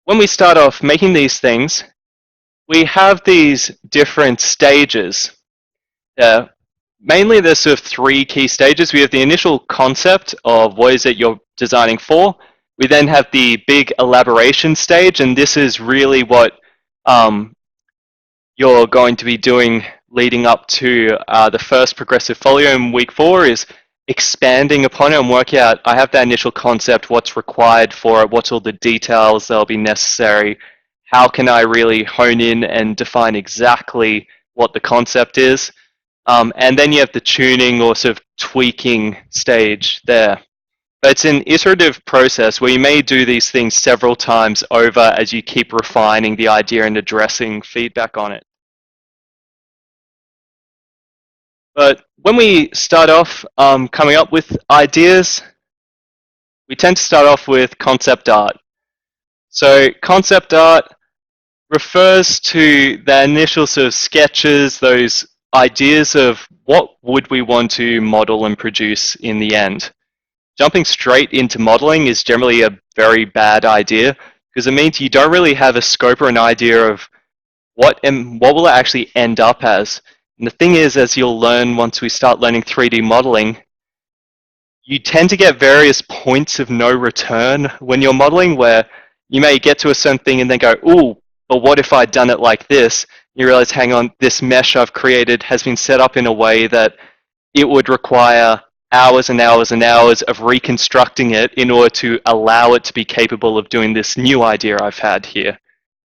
when we start off making these things, we have these different stages. Mainly there's sort of three key stages. We have the initial concept of what is it you're designing for. We then have the big elaboration stage, and this is really what you're going to be doing leading up to the first progressive folio in week 4 is expanding upon it and working out, I have that initial concept, what's required for it, what's all the details that'll be necessary, how can I really hone in and define exactly what the concept is. And then you have the tuning or sort of tweaking stage there. But it's an iterative process where you may do these things several times over as you keep refining the idea and addressing feedback on it. But when we start off coming up with ideas, we tend to start off with concept art. So concept art refers to the initial sort of sketches, those ideas of what would we want to model and produce in the end. Jumping straight into modeling is generally a very bad idea because it means you don't really have a scope or an idea of what will it actually end up as. And the thing is, as you'll learn once we start learning 3D modeling, you tend to get various points of no return when you're modeling where you may get to a certain thing and then go, ooh, but what if I'd done it like this? You realize, hang on, this mesh I've created has been set up in a way that it would require hours and hours and hours of reconstructing it in order to allow it to be capable of doing this new idea I've had here.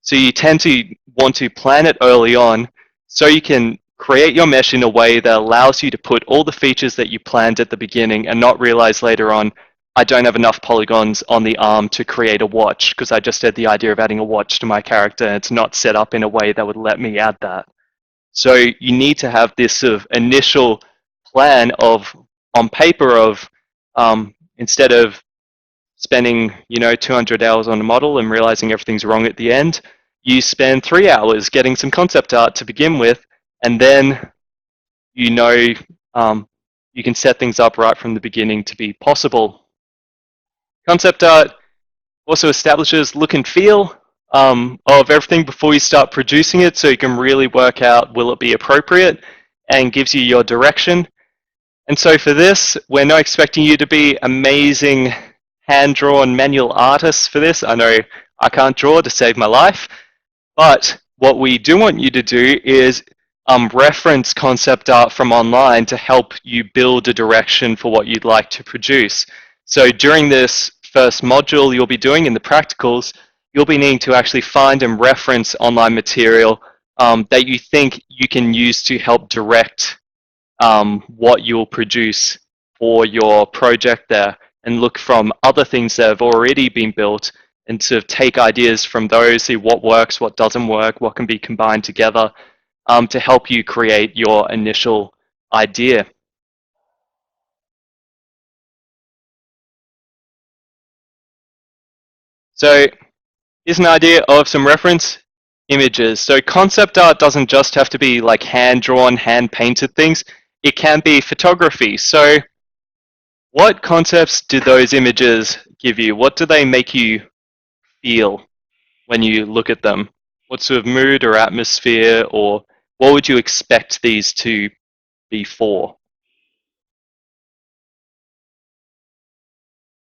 So you tend to want to plan it early on so you can create your mesh in a way that allows you to put all the features that you planned at the beginning and not realize later on, I don't have enough polygons on the arm to create a watch because I just had the idea of adding a watch to my character and it's not set up in a way that would let me add that. So you need to have this sort of initial plan of, on paper, of instead of spending 200 hours on a model and realizing everything's wrong at the end, you spend 3 hours getting some concept art to begin with, and then you can set things up right from the beginning to be possible. Concept art also establishes look and feel of everything before you start producing it, so you can really work out will it be appropriate, and gives you your direction. And so for this, we're not expecting you to be amazing hand-drawn manual artists for this. I know I can't draw to save my life, but what we do want you to do is reference concept art from online to help you build a direction for what you'd like to produce. So during this first module you'll be doing in the practicals, you'll be needing to actually find and reference online material that you think you can use to help direct what you'll produce for your project there, and look from other things that have already been built and sort of take ideas from those, see what works, what doesn't work, what can be combined together to help you create your initial idea. So here's an idea of some reference images. So concept art doesn't just have to be like hand-drawn, hand-painted things. It can be photography. So what concepts do those images give you? What do they make you feel when you look at them? What sort of mood or atmosphere, or what would you expect these to be for?